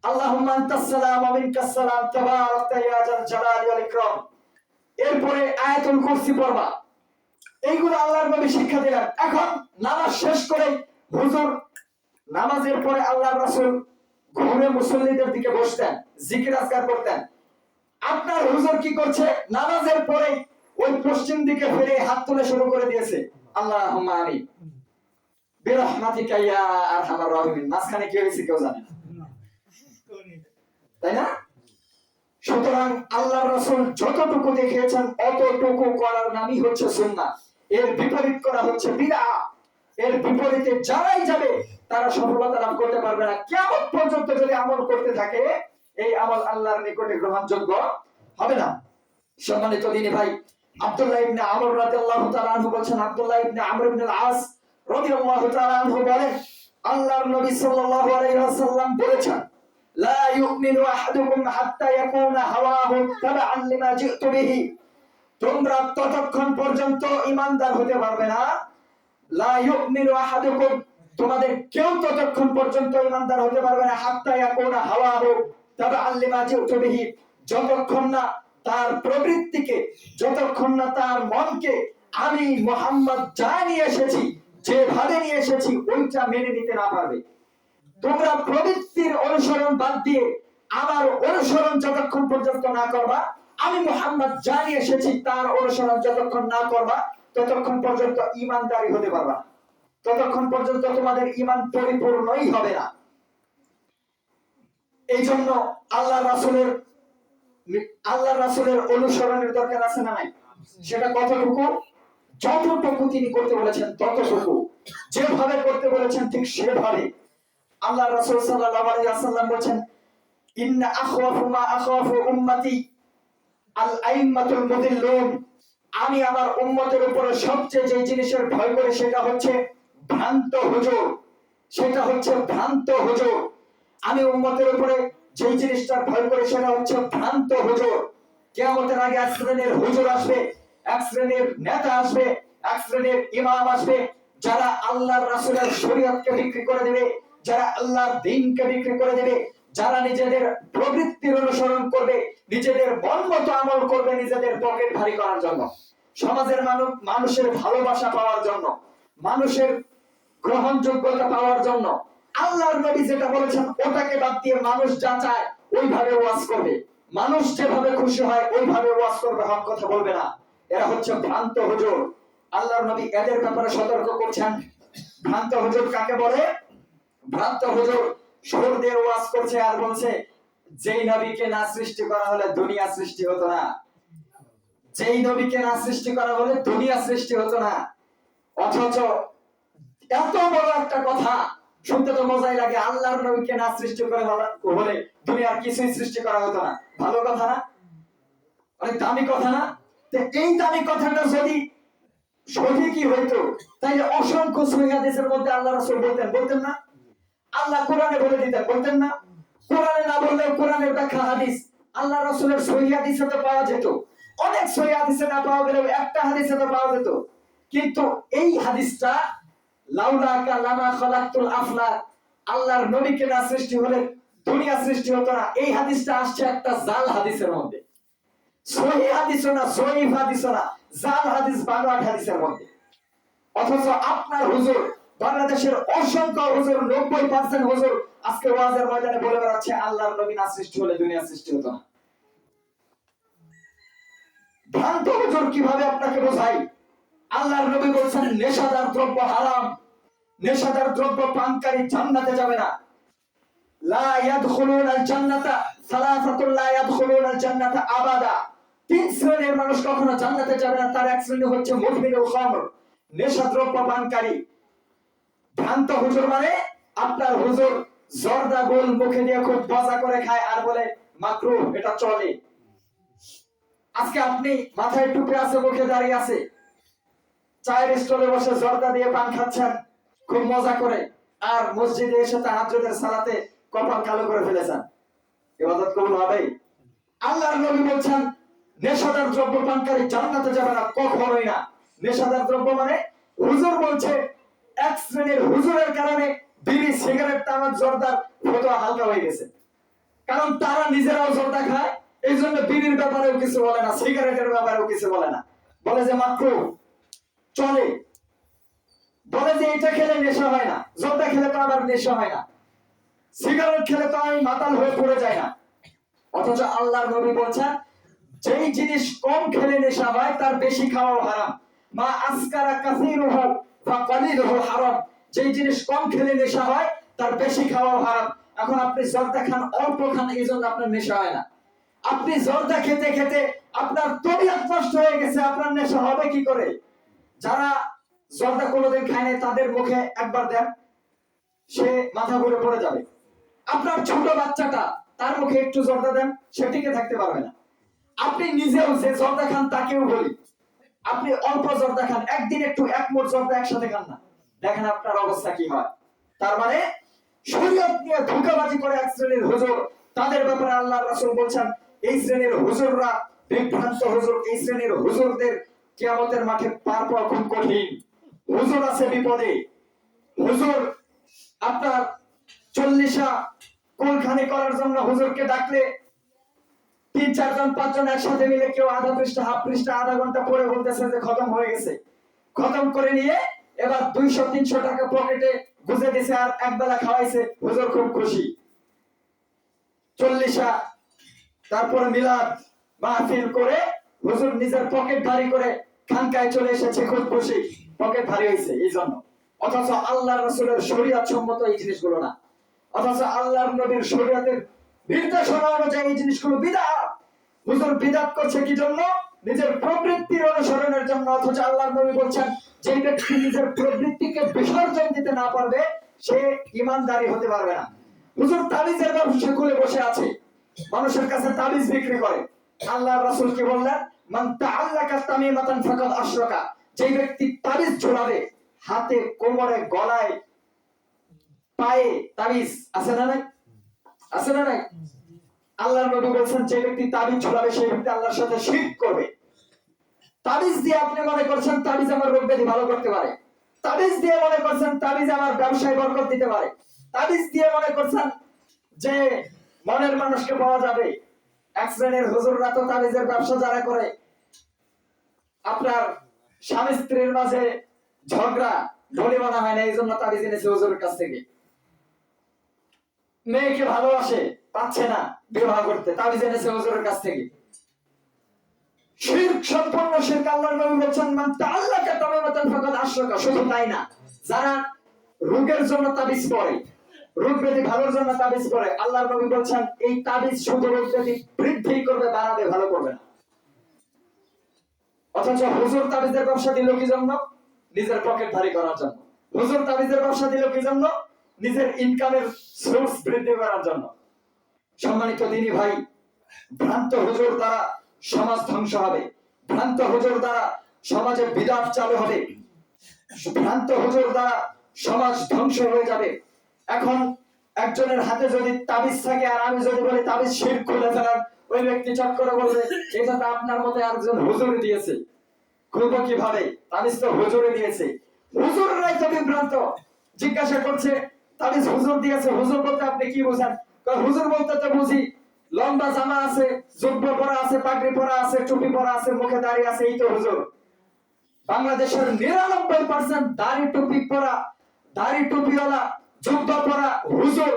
আল্লাহুম্মা আনতাস সালাম ওয়া মিনকাস সালাম তাবারাকতা ইয়া জাল জালালি ওয়াল ইকরাম, এরপরে আয়াতুল কুরসি পড়বা। এইগুলো আল্লাহর নবী শিক্ষা দিলেন। এখন নামাজ শেষ করে হুজুর নামাজের পরে আল্লাহর রাসূল ঘুরে মুসল্লিদের দিকে বসতেন, জিকির আজকার করতেন। আপনার হুজুর কি করছে? নামাজের পরে ওই পশ্চিম দিকে ফিরে হাত তুলে শুরু করে দিয়েছে আল্লাহুম্মা আমিন বিরহমাতিকা ইয়া আরহামার রাহিমিন। মাঝখানে কি হয়েছে কেউ জানে না, তাই না? সুতরাং আল্লাহর রাসূল যতটুকু দেখিয়েছেন অতটুকু করার নামই হচ্ছে সুন্নাহ। এর বিপরীত করা হচ্ছে বিদআহ। এর বিপরীতে যারাই যাবে তারা সফলতা লাভ করতে পারবে না। কিয়ামত পর্যন্ত যদি আমল করতে থাকে এই আমল আল্লাহর নিকটে গ্রহণযোগ্য হবে না। সম্মানিত দিনী ভাই, আব্দুল্লাহ ইবনে আমর রাদিয়াল্লাহু তাআলা আনহু বলেন, আব্দুল্লাহ ইবনে আমর ইবনে আল-আস রাদিয়াল্লাহু তাআলা আনহু বলেন আল্লাহর নবী সাল্লাল্লাহু আলাইহি ওয়াসাল্লাম বলেছেন লা ইউমিনু আহাদুকুম হাত্তা ইয়াকুনা হাওয়াহু তাবাআন লিমা জিতু বিহি তোমরা ততক্ষণ পর্যন্ত ঈমানদার হতে পারবে না, লা ইউমিনু আহাদুকুম, তোমাদের কেউ ততক্ষণ পর্যন্ত ঈমানদার হতে পারবে না, হাত্তা ইয়াকুনা হাওয়াহু তাবাআন লিমা জিতু বিহি, যতক্ষণ না তার প্রবৃত্তিকে, যতক্ষণ না তার মনকে আমি মুহাম্মদ যা নিয়ে এসেছি, যেভাবে নিয়ে এসেছি ওইটা মেনে নিতে না পারবে। তোমরা প্রবৃত্তির অনুসরণ বাদ দিয়ে আমার অনুসরণ যতক্ষণ পর্যন্ত না করবা, আমি মুহাম্মদ যা নিয়ে এসেছি তার অনুসরণ যতক্ষণ না করবা, ততক্ষণ পর্যন্ত ঈমানদারি হতে পারবা, ততক্ষণ পর্যন্ত তোমাদের ঈমান পরিপূর্ণই হবে না। এই জন্য আল্লাহ রাসূলের অনুসরণের দরকার আছে না নাই? সেটা কতটুকু? যতটুকু তিনি করতে বলেছেন ততটুকু, যেভাবে করতে বলেছেন ঠিক সেভাবে। আল্লাহ রাসূল সাল্লাল্লাহু আলাইহি ওয়াসাল্লাম বলেছেন, ইন্না আখওয়াফু মা আখওয়াফু উম্মতি আল আইম্মাতুল মুদিল্লুন, আমি আমার উম্মতের উপরে সবচেয়ে যে জিনিসের ভয় করি সেটা হচ্ছে ভ্রান্ত হুজুর, সেটা হচ্ছে ভ্রান্ত হুজুর। আমি উম্মতের উপরে যে জিনিসটার ভয় করি সেটা হচ্ছে ভ্রান্ত হুজুর। কিয়ামতের আগে এক শ্রেণীর হুজুর আসবে, এক শ্রেণীর নেতা আসবে, এক শ্রেণীর ইমাম আসবে, যারা আল্লাহর রাসূলের শরীয়তকে বিক্রি করে দেবে, যারা আল্লাহর দ্বীনকে বিক্রি করে দেবে, যারা নিজেদের প্রবৃত্তির অনুসরণ করবে, নিজেদের মন মতো আমল করবে, নিজেদের পকেট ভারী করার জন্য, সমাজের মানুষের ভালোবাসা পাওয়ার জন্য, মানুষের গ্রহণযোগ্যতা পাওয়ার জন্য। আল্লাহর নবী যেটা বলেছেন ওটাকে বাদ দিয়ে মানুষ যা চায় ওইভাবে ওয়াজ করবে, মানুষ যেভাবে খুশি হয় ওইভাবে ওয়াজ করবে, হক কথা বলবে না। এরা হচ্ছে ভ্রান্ত হুজুর। আল্লাহর নবী এদের ব্যাপারে সতর্ক করছেন। ভ্রান্ত হুজুর কাকে বলে? ভ্রান্ত হুজুর সুর দিয়ে ওয়াজ করছে আর বলছে, যেই নবীকে না সৃষ্টি করা হলে দুনিয়া সৃষ্টি হতো না, যেই নবীকে না সৃষ্টি করা হলে দুনিয়া সৃষ্টি হতো না। অথচ এত বড় একটা কথা শুনতে তো মজাই লাগে, আল্লাহর নবীকে না সৃষ্টি করা হলে দুনিয়ার কিছুই সৃষ্টি করা হতো না। ভালো কথা না? অনেক দামি কথা না? তো এই দামি কথাটা যদি সঠিকই হইতো তাইলে অসংখ্য সহিহ হাদিসের মধ্যে আল্লাহ রাসূল বলতেন না? আল্লাহ কোরআনে বলে দিতেন, বলতেন না? কোরআনে না বললেও কোরআনের ব্যাখ্যা হাদিস আল্লাহ রাসূলের সহিহ হাদিসে তো পাওয়া যেত, অনেক সহিহ হাদিসে না পাওয়া গেলেও একটা হাদিসে তো পাওয়া যেত। কিন্তু এই হাদিসটা লাউলাকা লামা খালাকতুল আফলাক, আল্লাহর নবীকে না সৃষ্টি হলে দুনিয়া সৃষ্টি হতো না, এই হাদিসটা আসছে একটা জাল হাদিসের মধ্যে। সহিহ হাদিস না, সহিহ হাদিস না, জাল হাদিস, বানোয়াট হাদিসের মধ্যে। অথচ আপনার হুজুর, বাংলাদেশের অসংখ্য হুজুর, 90% হুজুর আজকে ওয়াজের ময়দানে বলে বেড়াচ্ছে আল্লাহর নবী না সৃষ্টি হলে দুনিয়া সৃষ্টি হতো না। ভ্রান্ত হুজুর কিভাবে আপনাকে বোঝাই? আল্লাহর নবী বলেছেন নেশাদার দ্রব্য হারাম, নেশাদার দ্রব্য পানকারী জান্নাতে যাবে না। লা ইয়াদখুলুনাল জান্নাতা সালাসাতুল লা ইয়াদখুলুনাল জান্নাতা আবাদা, তিন শ্রেণীর মানুষ কখনো জান্নাতে যাবে না। তার এক শ্রেণী হচ্ছে মুদমিনুল খামর, নেশাদ্রব্য পানকারী। ভ্রান্ত হুজুর মানে আপনার হুজুর জর্দা গোল মুখে দিয়ে খুব মজা করে খায় আর বলে মাকরুহ, এটা চলে। আজকে আপনি মাথায় টুপি আছে, মুখে দাঁড়িয়ে আছে, চায়ের স্টলে বসে জর্দা দিয়ে পান খাচ্ছেন খুব মজা করে, আর মসজিদে এসে তাহাজ্জুদের সালাতে কপাল কালো করে ফেলেছেন, ইবাদত কবুল হবে? আল্লাহর নবী বলছেন নেশাদার দ্রব্য পানকারী জান্নাতে যাবে না, কখনোই না। নেশাদার দ্রব্য মানে হুজুর বলছে এক শ্রেণীর হুজুরের কারণে বিড়ি, সিগারেট, তামাক, জর্দার ফতোয়া হালকা হয়ে গেছে, কারণ তারা নিজেরাও জর্দা খায়, এই জন্য বিড়ির ব্যাপারেও কিছু বলে না, সিগারেটের ব্যাপারেও কিছু বলে না, বলে যে মাকরুহ, চলে। বলে যে এটা খেলে নেশা হয় না, জর্দা খেলে তো আবার নেশা হয় না, সিগারেট খেলে তো আমি মাতাল হয়ে পড়ে যায় না। অথচ আল্লাহর নবী বলছেন যেই জিনিস কম খেলে নেশা হয় তার বেশি খাওয়াও হারাম। মা আসকারা কাসীরুহু ফাকালিলুহু হারাম, যেই জিনিস কম খেলে নেশা হয় তার বেশি খাওয়াও হারাম। এখন আপনি জর্দা খান, অল্প খান, এই জন্য আপনার নেশা হয় না। আপনি জর্দা খেতে খেতে আপনার তবিয়ত নষ্ট হয়ে গেছে, আপনার নেশা হবে কি করে? যারা জর্দা কোনোদিন খায় না তাদের মুখে একবার দেন, সে মাথা ঘুরে পড়ে যাবে। আপনার ছোট বাচ্চাটা, তার মুখে একটু জর্দা দেন, সে টিকে থাকতে পারবে না। আপনি নিজেও যে জর্দা খান তাকেও বলি, আপনি অল্প জর্দা খান, একদিন একটু এক মুঠ জর্দা একসাথে খান না, দেখেন আপনার অবস্থা কি হয়। তার মানে শরীয়ত নিয়ে ধোঁকাবাজি করে এক শ্রেণীর হুজুর, তাদের ব্যাপারে আল্লাহর রাসূল বলছেন এই শ্রেণীর হুজুররা বিভ্রান্ত হুজুর, এই শ্রেণীর হুজুরদের কিয়ামতের মাঠে পার পাওয়া খুব কঠিন। হুজুর আছে বিপদে। হুজুর আপনার 40 কোলখানি করার জন্য হুজুরকে ডাকলে 3-4 জন 5 জন একসাথে মিলে কেউ আধা পৃষ্ঠা, হাফ পৃষ্ঠা, আধা ঘন্টা পরে বলতেছে যে খতম হয়ে গেছে। খতম করে নিয়ে এবার 200-300 টাকা পকেটে গুজে দিছে আর একবেলা খাওয়াইছে, হুজুর খুব খুশি। 40 তারপরে মিলাদ মাহফিল করে হুজুর নিজের পকেট ভারী করে খানকায় চলে এসেছে, খুব খুশি, পকেট ভারী হয়েছে এই জন্য। অথচ আল্লাহর রাসূলের শরীয়ত সম্মত এই জিনিসগুলো না। অথচ আল্লাহর নবীর শরীয়তের নির্দেশনা অনুযায়ী এই জিনিসগুলো বিদআত। হুজুর বিদআত করছে কি জন্য? নিজের প্রবৃত্তির অনুসরণের জন্য। অথচ আল্লাহর নবী বলছেন, যে ব্যক্তি নিজের প্রবৃত্তিকে বিসর্জন দিতে না পারবে সে ঈমানদারি হতে পারবে না। হুজুর তাবিজের ব্যবসা খুলে বসে আছে, মানুষের কাছে তাবিজ বিক্রি করে। আল্লাহর রাসূল কি বললেন? মান তাআল্লাকা তামিমাতান ফাকাদ আশরাকা। যে ব্যক্তি তাবিজ ঝোলাবে, হাতে, কোমরে, গলায়, পায়ে তাবিজ আছে না নাই? আছে না নাই? আল্লাহর নবী বলেন, যে ব্যক্তি তাবিজ ঝোলাবে সেই ব্যক্তি আল্লাহর সাথে শিরক করবে। তাবিজ দিয়ে আপনি মনে করছেন তাবিজ আমার রোগ ব্যাধি ভালো করতে পারে। তাবিজ দিয়ে মনে করছেন তাবিজ আমার ব্যবসায় বরকত দিতে পারে। তাবিজ দিয়ে মনে করছেন যে মনের মানুষকে পাওয়া যাবে। এক শ্রেণীর হুজুররা তো তাবিজের ব্যবসা যারা করে, আপনার স্বামী স্ত্রীর মাঝে ঝগড়া ঢলিবানা হয় না, এই জন্য তাবিজ এনেছে হুজুরের কাছ থেকে। মেয়েকে ভালোবাসে, পাচ্ছে না বিবাহ করতে, তাবিজ এনেছে হুজুরের কাছ থেকে। শিরক, সম্পূর্ণ শিরক। আল্লাহর নবী বলেছেন, মান তাআল্লাকা তামিমাতান ফাকাদ আশরাকা। শুধু তাই না, যারা রোগের জন্য তাবিজ পড়ে, রোগ ব্যাধি ভালোর জন্য তাবিজ পড়ে, আল্লাহর নবী বলেছেন এই তাবিজ শুধু রোগ ব্যাধি বৃদ্ধি করবে, বাড়াবে, ভালো করবে না। অথচ হুজুর তাবিজের ব্যবসা দিল কি জন্য? নিজের পকেট ভারী করার জন্য। হুজুর তাবিজের ব্যবসা দিল কি জন্য? নিজের ইনকামের সোর্স বৃদ্ধি করার জন্য। সম্মানিত দিনী ভাই, ভ্রান্ত হুজুর দ্বারা সমাজ ধ্বংস হবে। ভ্রান্ত হুজুর দ্বারা সমাজে বিদাত চালু হবে। ভ্রান্ত হুজুর দ্বারা সমাজ ধ্বংস হয়ে যাবে। এখন একজনের হাতে যদি তাবিজ থাকে আর আমি যদি বলি তাবিজ শিরক খুলে ফেলার, ওই ব্যক্তি চট করে বলবে এটা তো আপনার মতে আরেকজন হুজুর দিয়েছে। খুলবো কিভাবে? তাবিজ তো হুজুরে দিয়েছে। হুজুররাই তো বিভ্রান্ত। জিজ্ঞাসা করছে তাবিজ হুজুর দিয়েছে, হুজুর বলতে আপনি কি বোঝেন? হুজুর বলতে তো বুঝি লম্বা জামা আছে, জুব্বা পরা আছে, পাগড়ি পরা আছে, টুপি পরা আছে, মুখে দাড়ি আছে, এই তো হুজুর। বাংলাদেশের 99% দাড়ি টুপি পরা, দাড়ি টুপিওয়ালা, জুব্বা পরা হুজুর,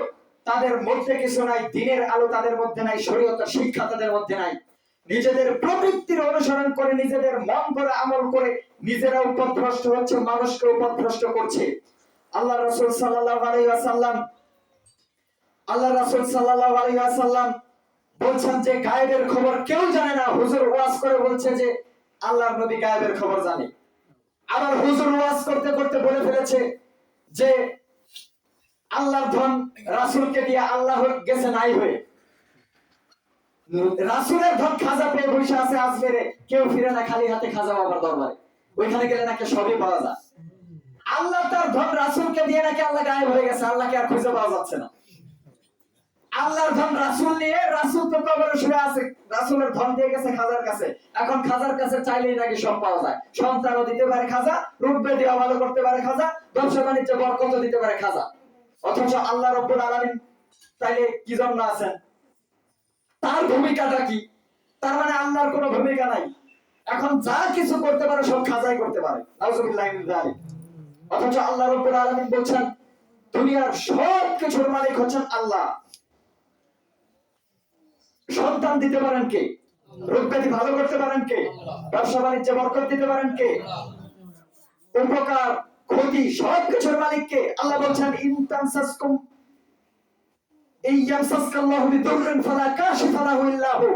তাদের মধ্যে কিছু নাই, দিনের আলো তাদের মধ্যে নাই, শরীয়তের শিক্ষা তাদের মধ্যে নাই। নিজেদের প্রবৃত্তির অনুসরণ করে, নিজেদের মন করে আমল করে নিজেরা উপভ্রষ্ট হচ্ছে, মানুষকে উপভ্রষ্ট করছে। আল্লাহ রাসূল সাল্লাল্লাহু আলাইহি ওয়াসাল্লাম বলছেন যে গায়েবের খবর কেউ জানে না। হুজুর ওয়াজ করে বলছে যে আল্লাহর নবী গায়েবের খবর জানে। আবার হুজুর ওয়াজ করতে করতে বলে ফেলেছে যে আল্লাহর ধন রাসূলকে দিয়ে আল্লাহ গেছে নাই হয়ে। রাসূলের ধন খাজা পেয়ে বসে আছে আজমেরে, কেউ ফিরে না খালি হাতে খাজা বাবার দরবারে। ওইখানে গেলে নাকি সবই পাওয়া যায়। আল্লাহ তার ধন রাসূলকে দিয়ে নাকি আল্লাহ গায়েব হয়ে গেছে, আল্লাহকে আর খুঁজে পাওয়া যাচ্ছে না। আল্লাহর ধন রাসূল নিয়ে, রাসূল তো কবরে শুয়ে আছে, রাসূলের ধন দিয়ে গেছে খাজার কাছে। এখন খাজার কাছে চাইলেই নাকি সব পাওয়া যায়। সন্তানও দিতে পারে খাজা, রূপ ব্যাধি ভালো করতে পারে খাজা, ব্যবসা বাণিজ্যে বরকত দিতে পারে খাজা। অথচ আল্লাহ রাব্বুল আলামিন তাইলে কি জন্য আছেন? তার ভূমিকাটা কি? তার মানে আল্লাহর কোনো ভূমিকা নাই। এখন যা কিছু করতে পারে সব খাজাই করতে পারে। নাউযুবিল্লাহি মিন যালিক। অথচ আল্লাহ রাব্বুল আলামিন বলছেন দুনিয়ার সব কিছুর মালিক হচ্ছেন আল্লাহ। সন্তান দিতে পারেন কে? রোগ ব্যাধি ভালো করতে পারেন কে? ব্যবসা বাণিজ্যে বরকত দিতে পারেন কে? উপকার, ক্ষতি সবকিছুর মালিক কে? আল্লাহ বলছেন ইন তানসাসকুম ইয়ামসাসকাল্লাহু বিদুররিন ফালা কাশিফা লাহু ইল্লা হু।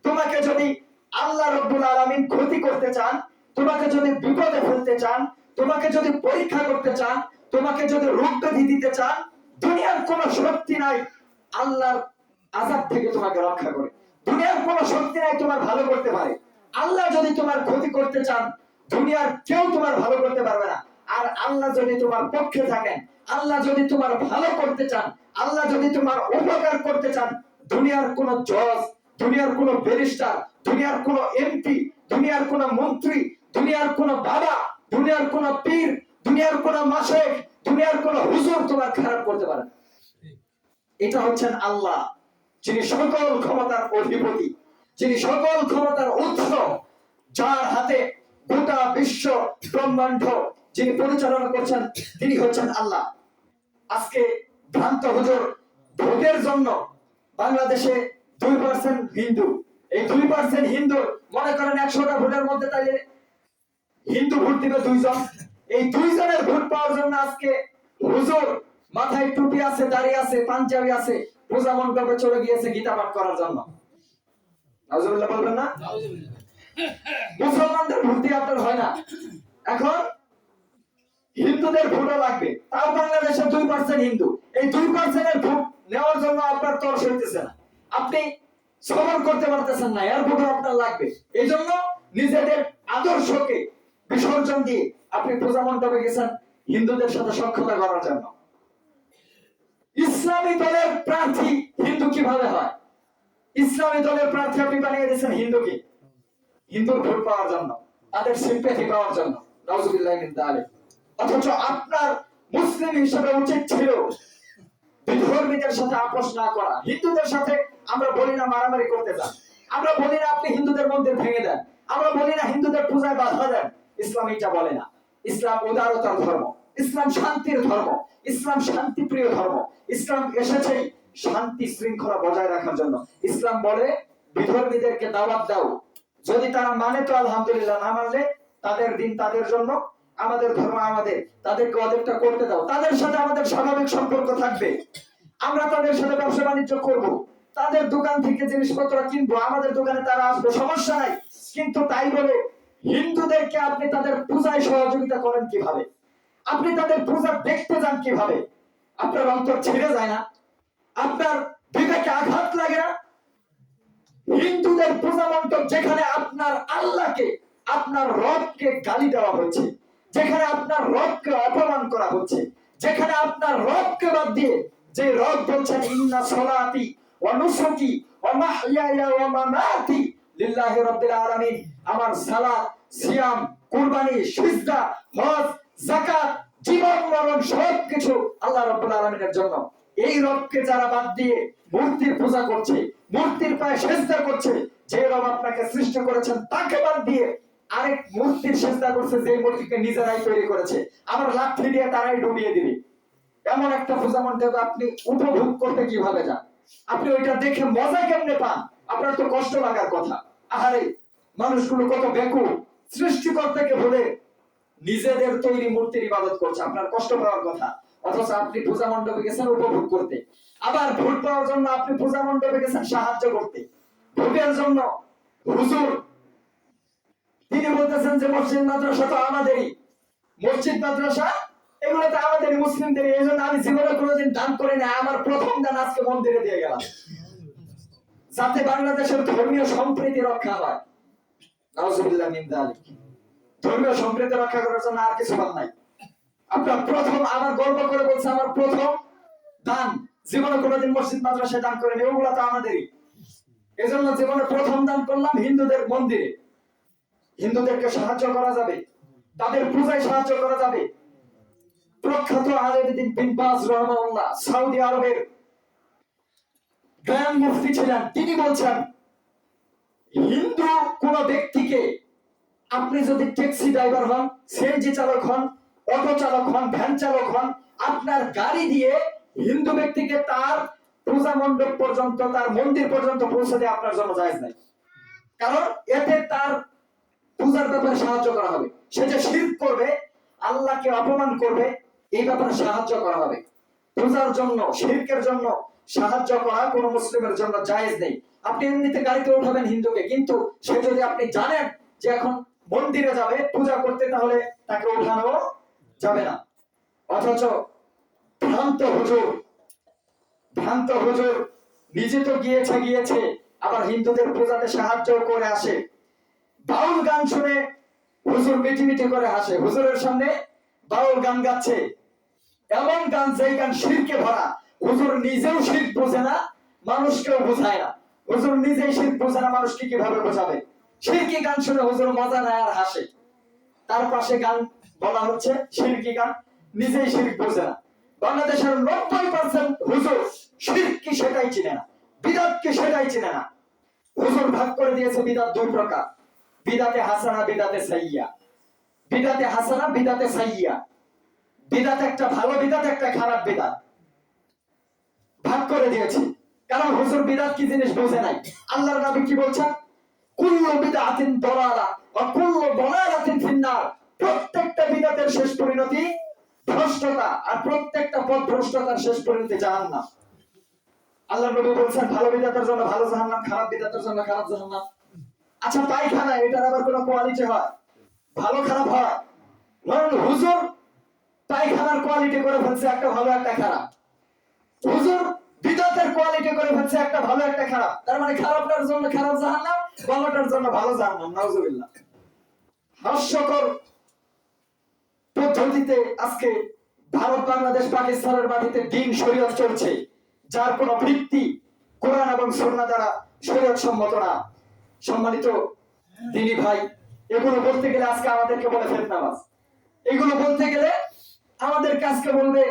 তোমাকে যদি আল্লাহ রাব্বুল আলামিন ক্ষতি করতে চান, তোমাকে যদি বিপদে ফেলতে চান, তোমাকে যদি পরীক্ষা করতে চান, তোমাকে যদি রোগ ব্যাধি দিতে চান, দুনিয়ার কোনো শক্তি নাই আল্লাহর আযাব থেকে তোমাকে রক্ষা করে। দুনিয়ার কোনো শক্তি নাই তোমার ভালো করতে পারে। আল্লাহ যদি তোমার ক্ষতি করতে চান, দুনিয়ার কেউ তোমার ভালো করতে পারবে না। আর আল্লাহ যদি তোমার পক্ষে থাকেন, আল্লাহ যদি তোমার ভালো করতে চান, আল্লাহ যদি তোমার উপকার করতে চান, দুনিয়ার কোন জজ, দুনিয়ার কোন ব্যারিস্টার, দুনিয়ার কোন এমপি, দুনিয়ার কোন মন্ত্রী, দুনিয়ার কোন বাবা, দুনিয়ার কোন পীর, দুনিয়ার কোন মাশেখ, দুনিয়ার কোন হুজুর তোমার খারাপ করতে পারে না। এটা হচ্ছেন আল্লাহ, যিনি সকল ক্ষমতার অধিপতি, যিনি সকল ক্ষমতার উৎস, যার হাতে গোটা বিশ্ব ব্রহ্মাণ্ড যিনি পরিচালনা করছেন তিনি হচ্ছেন আল্লাহ। আজকে ভ্রান্ত হুজুর ভোটের জন্য বাংলাদেশে 2% হিন্দু, এই 2% হিন্দু মনে করেন 100টা ভোটের মধ্যে তাইলে হিন্দু ভোট দিবে 2 জন, এই 2 জনের ভোট পাওয়ার জন্য আজকে হুজুর মাথায় টুপি আছে, দাড়ি আছে, পাঞ্জাবি আছে, পূজা মণ্ডপে চলে গিয়েছে গীতা পাঠ করার জন্য। নাউজুবিল্লাহ বলবেন না? মুসলমানদের ভোট দিয়ে আপনার হয় না, এখন হিন্দুদের ভোটও লাগবে, তাও বাংলাদেশে 2% হিন্দু, এই 2% এর ভোট নেওয়ার জন্য আপনার তর সইতেছে না, আপনি সবর করতে পারতেছেন না, এর ভোটও আপনার লাগবে। এই জন্য নিজেদের আদর্শকে বিসর্জন দিয়ে আপনি পূজা মণ্ডপে গেছেন হিন্দুদের সাথে সখ্যতা করার জন্য। ইসলামী দলের প্রার্থী হিন্দু কিভাবে হয়? ইসলামী দলের প্রার্থী আপনি বানিয়ে দিয়েছেন হিন্দুকে, হিন্দুর ভোট পাওয়ার জন্য, তাদের সিম্প্যাথি পাওয়ার জন্য। নাউজুবিল্লাহি মিন যালিক। অথচ আপনার মুসলিম হিসেবে উচিত ছিল বিধর্মীদের সাথে আপোষ না করা। হিন্দুদের সাথে আমরা বলি না মারামারি করতে যান, আমরা বলি না আপনি হিন্দুদের মন্দির ভেঙে দেন, আমরা বলি না হিন্দুদের পূজায় বাধা দেন। ইসলাম এটা বলে না। ইসলাম উদারতার ধর্ম, ইসলাম শান্তির ধর্ম, ইসলাম শান্তিপ্রিয় ধর্ম। ইসলাম এসেছে শান্তি শৃঙ্খলা বজায় রাখার জন্য। ইসলাম বলে বিধর্মীদেরকে দাওয়াত দাও, যদি তারা মানে তো আলহামদুলিল্লাহ, না মানলে তাদের দিন তাদের জন্য, আমাদের ধর্ম আমাদের, তাদেরকে ওদেরটা করতে দাও, তাদের সাথে আমাদের স্বাভাবিক সম্পর্ক থাকবে, আমরা তাদের সাথে ব্যবসা বাণিজ্য করব, তাদের দোকান থেকে জিনিসপত্র কিনবো, আমাদের দোকানে তারা আসবে, সমস্যা নাই। কিন্তু তাই বলে হিন্দুদেরকে আপনি তাদের পূজায় সহযোগিতা করেন কিভাবে? আপনি তাদের পূজা দেখতে যান কিভাবে? আপনার অন্তর ছেড়ে যায় না? আপনার বিবেকে আঘাত লাগে না? হিন্দুদের পূজা মণ্ডপ যেখানে আপনার আল্লাহকে, আপনার রবকে গালি দেওয়া হচ্ছে, যেখানে আপনার রবকে অপমান করা হচ্ছে, যেখানে আপনার রবকে বাদ দিয়ে যে রব বলছেন ইন্না সলাতি ওয়া নুসুকি ওয়া মাহইয়ায়া ওয়া মামাতি লিল্লাহি রাব্বিল আলামিন, আমার সালাত, সিয়াম, কুরবানি, সিজদা, হজ, যাকাত, জীবন মরণ সবকিছু আল্লাহ রাব্বুল আলামিনের জন্য। এই রবকে যারা বাদ দিয়ে মূর্তির পূজা করছে, মূর্তির পায়ে সিজদা করছে, যে রব আপনাকে সৃষ্টি করেছেন তাকে বাদ দিয়ে আরেক মূর্তির সিজদা করছে, যে মূর্তিকে নিজেরাই তৈরি করেছে, আবার লাঠি দিয়ে তারাই ডুবিয়ে দিবে, এমন একটা পূজা মণ্ডপে আপনি উপভোগ করতে কিভাবে যান? আপনি ওইটা দেখে মজা কেমনে পান? আপনার তো কষ্ট লাগার কথা। আহারে, মানুষগুলো কত বেকুব, সৃষ্টিকর্তাকে ভুলে নিজেদের তৈরি মূর্তির ইবাদত করছে, আপনার কষ্ট পাওয়ার কথা। অথচ আপনি পূজা মণ্ডপে গেছেন উপভোগ করতে, আবার ভোট পাওয়ার জন্য আপনি পূজা মণ্ডপে গেছেন সাহায্য করতে। ভোটের জন্য হুজুর তিনি বলতেছেন যে মসজিদ মাদ্রাসা তো আমাদেরই, মসজিদ মাদ্রাসা এগুলো তো আমাদেরই, মুসলিমদের। এই জন্য আমি জীবনে কোনোদিন দান করি না, আমার প্রথম দান আজকে মন্দিরে দিয়ে গেলাম, যাতে বাংলাদেশের ধর্মীয় সম্প্রীতি রক্ষা হয়। নাউজুবিল্লাহ মিন যালিক। ধর্মীয় সম্প্রীতি রক্ষা করার জন্য আর কিছু নাই। আপনার প্রথম, আমার গর্ব করে বলছে, আমার প্রথম দান, জীবনে কোনোদিন মসজিদ মাদ্রাসায় দান করিনি, ওগুলো তো আমাদেরই। এজন্য জীবনে প্রথম দান করলাম হিন্দুদের মন্দিরে। হিন্দুদেরকে সাহায্য করা যাবে, তাদের পূজায় সাহায্য করা যাবে। প্রখ্যাত আলেম বিন বাজ রাহিমাহুল্লাহ সৌদি আরবের গ্র্যান্ড মুফতি ছিলেন, তিনি বলছেন হিন্দু কোন ব্যক্তিকে আপনি যদি ট্যাক্সি ড্রাইভার হন, সিএনজি চালক হন, অটো চালক হন, ভ্যান চালক হন, আপনার গাড়ি দিয়ে হিন্দু ব্যক্তিকে তার পূজা মণ্ডপ পর্যন্ত, তার মন্দির পর্যন্ত পৌঁছে দেওয়া আপনার জন্য জায়েজ নাই। কারণ এতে তার পূজার ব্যাপারে সাহায্য করা হবে। সে যে শিরক করবে, আল্লাহকে অপমান করবে, এই ব্যাপারে সাহায্য করা হবে। পূজার জন্য, শিরকের জন্য সাহায্য করা কোন মুসলিমের জন্য জায়েজ নেই। আপনি এমনিতে গাড়িতে উঠাবেন হিন্দুকে, কিন্তু সে যদি আপনি জানেন যে এখন মন্দিরে যাবে পূজা করতে, তাহলে তাকে উঠানো যাবে না। অথচ ভ্রান্ত হুজুর নিজে তো গিয়েছে, আবার হিন্দুদের পূজাতে সাহায্য করে আসে। বাউল গান শুনে হুজুর মিটিমিটি করে হাসে, হুজুরের সামনে বাউল গান গাচ্ছে, এমন গান যেই গান শিরকে ভরা। হুজুর নিজেও শিরক বোঝে না, মানুষকেও বোঝায় না। হুজুর নিজেই শিরক বোঝে না, মানুষকে কিভাবে বোঝাবে? শিরকি গান শুনে হুজুর মজা নেয় আর হাসে, তার পাশে গান বলা হচ্ছে শিরকি গান, নিজেই শিরক বোঝে না। বাংলাদেশের 90% হুজুর শিরক কি সেটাই চিনে না, বিদআত কি সেটাই চিনে না। হুজুর ভাগ করে দিয়েছে বিদআত দুই প্রকার, বিদআতে হাসানা, বিদআতে সাইয়্যা। বিদআতে হাসানা, বিদআতে সাইয়্যা। বিদআত একটা ভালো বিদআত, একটা খারাপ বিদআত ভাগ করে দিয়েছে। কারণ হুজুর বিদআত কি জিনিস বোঝে নাই। আল্লাহর নবী কি বলছেন? কুল্লু বিদআতিন দালালা ওয়া কুল্লু দালালাতিন ফিন্নার। প্রত্যেকটা বিদআতের শেষ পরিণতি ভ্রষ্টতা, আর প্রত্যেকটা পথ ভ্রষ্টতার শেষ পরিণতি জাহান্নাম। আল্লাহর নবী বলছেন ভালো বিদআতের জন্য ভালো জাহান্নাম, খারাপ বিদআতের জন্য খারাপ জাহান্নাম। আচ্ছা পায়খানা, এটার আবার কোনো কোয়ালিটি হয়? ভালো খারাপ হয়? ধরুন হুজুর পায়খানার কোয়ালিটি করে ফেলছে একটা ভালো একটা খারাপ, হুজুর বিদআতের কোয়ালিটি করে ফেলছে একটা ভালো একটা খারাপ। তার মানে খারাপটার জন্য খারাপ জাহান্নাম, ভালোটার জন্য ভালো জাহান্নাম। নাউজুবিল্লাহ। হাস্যকর পদ্ধতিতে আজকে ভারত, বাংলাদেশ, পাকিস্তানের মাটিতে দিন শরীয়ত চলছে, যার কোনো ভিত্তি কোরআন এবং সুন্নাহ দ্বারা শরীয়ত সম্মত না। সম্মানিত দিনী ভাই, এগুলো বলতে গেলে আজকে আমাদেরকে বলে ফিতনাবাজ। এগুলো বলতে গেলে আমাদের কাজকে বলবে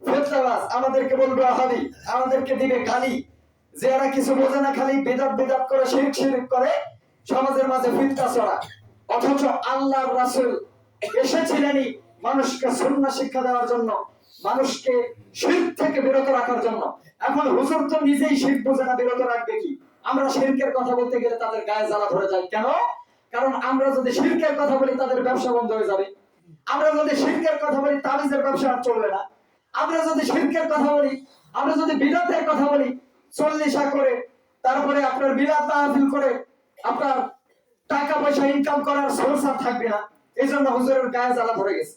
ফিতনাবাজ, আমাদেরকে বলবে ওয়াহাবি, আমাদেরকে দিবে গালি, যে এরা কিছু বোঝে না, খালি বিদআত বিদআত করে শিরক শিরক করে সমাজের মাঝে ফিতনা ছড়ায়। অথচ আল্লাহর রাসূল এসেছিলেনই মানুষকে সুন্নাহ শিক্ষা দেওয়ার জন্য, মানুষকে শিরক থেকে বিরত রাখার জন্য। এখন হুজুর তো নিজেই শিরক বোঝে না, বিরত রাখবে কি? আমরা শিরকের কথা বলতে গেলে তাদের গায়ে জ্বালা ধরে যায়। কেন? কারণ আমরা যদি শিরকের কথা বলি তাদের ব্যবসা বন্ধ হয়ে যাবে। আমরা যদি শিরকের কথা বলি তাবিজের ব্যবসা আর চলবে না। আমরা যদি শিরকের কথা বলি, আমরা যদি বিদআতের কথা বলি, 40 করে তারপরে আপনার বিলাত মাহফিল করে আপনার টাকা পয়সা ইনকাম করার সোর্স আর থাকবে না। এইজন্য হুজুরের গায়ে জ্বালা ধরে গেছে।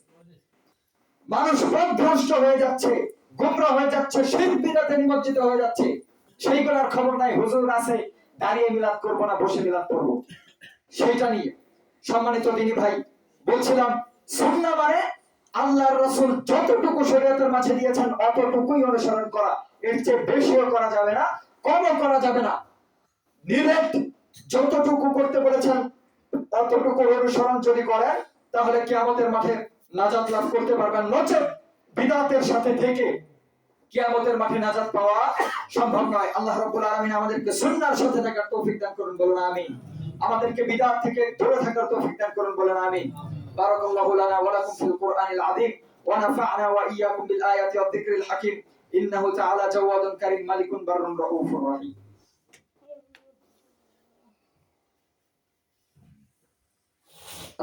মানুষ পথভ্রষ্ট হয়ে যাচ্ছে, গোমরা হয়ে যাচ্ছে, শিরক বিদআতে নিমজ্জিত হয়ে যাচ্ছে। সেইগুলোর খবর নাই। হুজুর আছে দাঁড়িয়ে মিলাদ করব না বসে মিলাদ করব, সেইটা নিয়ে। সম্মানিত দিনী ভাই, বলছিলাম সুন্নাহ মানে আল্লাহর রাসূল যতটুকু শরীয়তের মাঝে দিয়েছেন অতটুকুই অনুসরণ করা, এর চেয়ে বেশিও করা যাবে না, কমও করা যাবে না। নিরেট যতটুকু করতে বলেছেন ততটুকু অনুসরণ যদি করেন তাহলে কিয়ামতের মাঠে নাজাত লাভ করতে পারবেন। নচেত বিদআতের সাথে থেকে কিয়ামতের মাঠে নাজাত পাওয়া সম্ভব নয়। আল্লাহ রাব্বুল আলামিন আমাদেরকে সুন্নাহর সাথে থাকার তৌফিক দান করুন, বলুন আমিন। আমাদেরকে বিদআত থেকে দূরে থাকার তৌফিক দান করুন, বলেন আমিন। বারাকাল্লাহু লানা ওয়া লাকুম ফিল কুরআনিল আযীম ওয়া নাফা'না ওয়া ইয়্যাকুম বিল আয়াতি ওয়াদ যিকরিল হাকীম। ইন্নাহু তাআলা জাওয়াদুন কারীম মালিকুন বাররুন রাউফুর রহিম।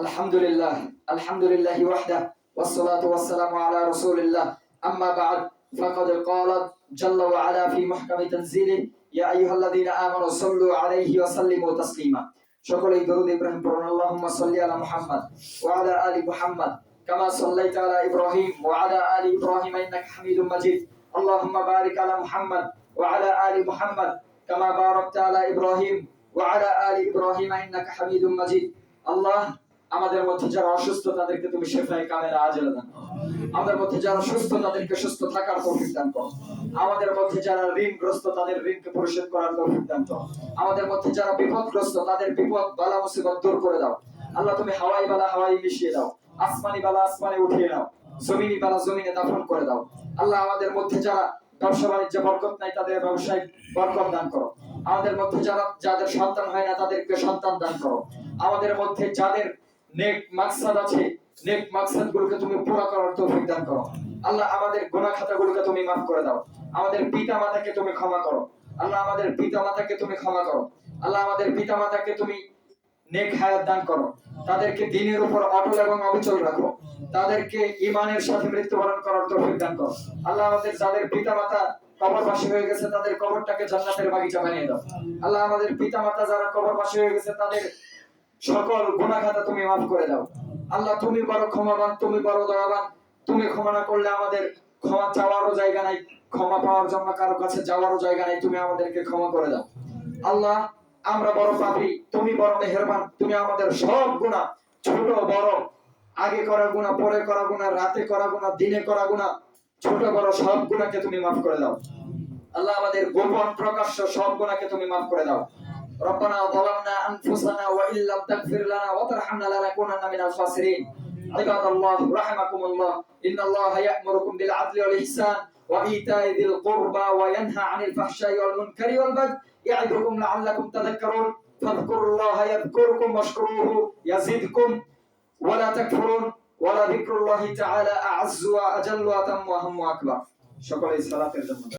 আলহামদুলিল্লাহ, আলহামদুলিল্লাহি ওয়াহদাহু ওয়াস সালাতু ওয়াস সালামু আলা রাসূলিল্লাহ। আম্মা বা'দ, ফাকাদ ক্বালা জাল্লা ওয়া আলা ফি মুহকামি তানজিলিহি ইয়া আইয়ুহাল্লাযীনা আমানু সাল্লু আলাইহি ওয়া সাল্লিমু তাসলিমা। সকলেই দরুদ ইব্রাহিম পড়ুন। আল্লাহুম্মা সাল্লি আলা মুহাম্মাদ ওয়া আলা আলি মুহাম্মাদ কামা সাল্লাইতা আলা ইব্রাহিম ওয়া আলা আলি ইব্রাহিম ইন্নাকা হামিদুম মাজিদ। আল্লাহুম্মা বারিক আলা মুহাম্মাদ ওয়া আলা আলি মুহাম্মাদ কামা বারাকতা আলা ইব্রাহিম ওয়া আলা আলি ইব্রাহিম ইন্নাকা হামিদুম মাজিদ। আল্লাহ, আমাদের মধ্যে যারা অসুস্থ তাদেরকে তুমি শিফায়ে কামেলা আজেলা দান করো। আমাদের মধ্যে যারা সুস্থ তাদেরকে সুস্থ থাকার তৌফিক দান করো। আমাদের মধ্যে যারা ঋণগ্রস্ত তাদের ঋণকে পরিশোধ করার তৌফিক দান করো। আমাদের মধ্যে যারা বিপদগ্রস্ত তাদের বিপদ বালা মুসিবত দূর করে দাও। আল্লাহ, তুমি হাওয়াই বালা হাওয়াই মিশিয়ে দাও, আসমানি বালা আসমানে উঠিয়ে নাও, জমিনি বালা জমিনে দাফন করে দাও। আল্লাহ, আমাদের মধ্যে যারা ব্যবসা বাণিজ্যে বরকত নাই তাদের ব্যবসায় বরকত দান করো। আমাদের মধ্যে যাদের সন্তান হয় না তাদেরকে সন্তান দান করো। আমাদের মধ্যে যাদের নেক মাকসাদ আছে, নেক মাকসাদ গুলোকে তুমি পুরো করার তৌফিক দান করো। আল্লাহ, আমাদের গুনাহ খাতাগুলোকে তুমি মাফ করে দাও। আমাদের পিতা মাতাকে তুমি ক্ষমা করো। আল্লাহ, আমাদের পিতা মাতাকে তুমি ক্ষমা করো। আল্লাহ, আমাদের পিতা মাতাকে তুমি নেক হায়াত দান করো। তাদেরকে দ্বীনের উপর অটল এবং অবিচল রাখো। তাদেরকে ঈমানের সাথে মৃত্যুবরণ করার তৌফিক দান করো। আল্লাহ, আমাদের যাদের পিতা মাতা কবরবাসী হয়ে গেছে তাদের কবরটাকে জান্নাতের বাগিচা বানিয়ে দাও। আল্লাহ, আমাদের পিতা মাতা যারা কবরবাসী হয়ে গেছে তাদের সকল গুনাহ খাতা তুমি মাফ করে দাও। আল্লাহ, তুমি বড় ক্ষমাবান, তুমি বড় দয়াবান। তুমি ক্ষমা না করলে আমাদের ক্ষমা চাওয়ারও জায়গা নাই, ক্ষমা পাওয়ার জন্য কারো কাছে যাওয়ারও জায়গা নাই। তুমি আমাদেরকে ক্ষমা করে দাও। আল্লাহ, আমরা বড় পাপী, তুমি বড় মেহেরবান। তুমি আমাদের সব গুনাহ, ছোট বড়, আগে করা গুনাহ, পরে করা গুনাহ, রাতে করা গুনাহ, দিনে করা গুনাহ, ছোট বড় সব গুনাহকে তুমি মাফ করে দাও। আল্লাহ আমাদের গোপন প্রকাশ্য সব গুনাহকে তুমি মাফ করে দাও। ربنا ظلمنا أنفسنا وإن لم تغفر لنا وترحمنا لنكونن من الخاسرين. عباد الله رحمكم الله، إن الله يأمركم بالعدل والإحسان وإيتاء ذي القربى وينهى عن الفحشاء والمنكر والبغي يعظكم لعلكم تذكرون. فاذكروا الله يذكركم واشكروه يزدكم ولا تكفرون ولذكر الله تعالى أعز وأجل وأتم وأهم وأكبر. شكرا لصلاة الجنة.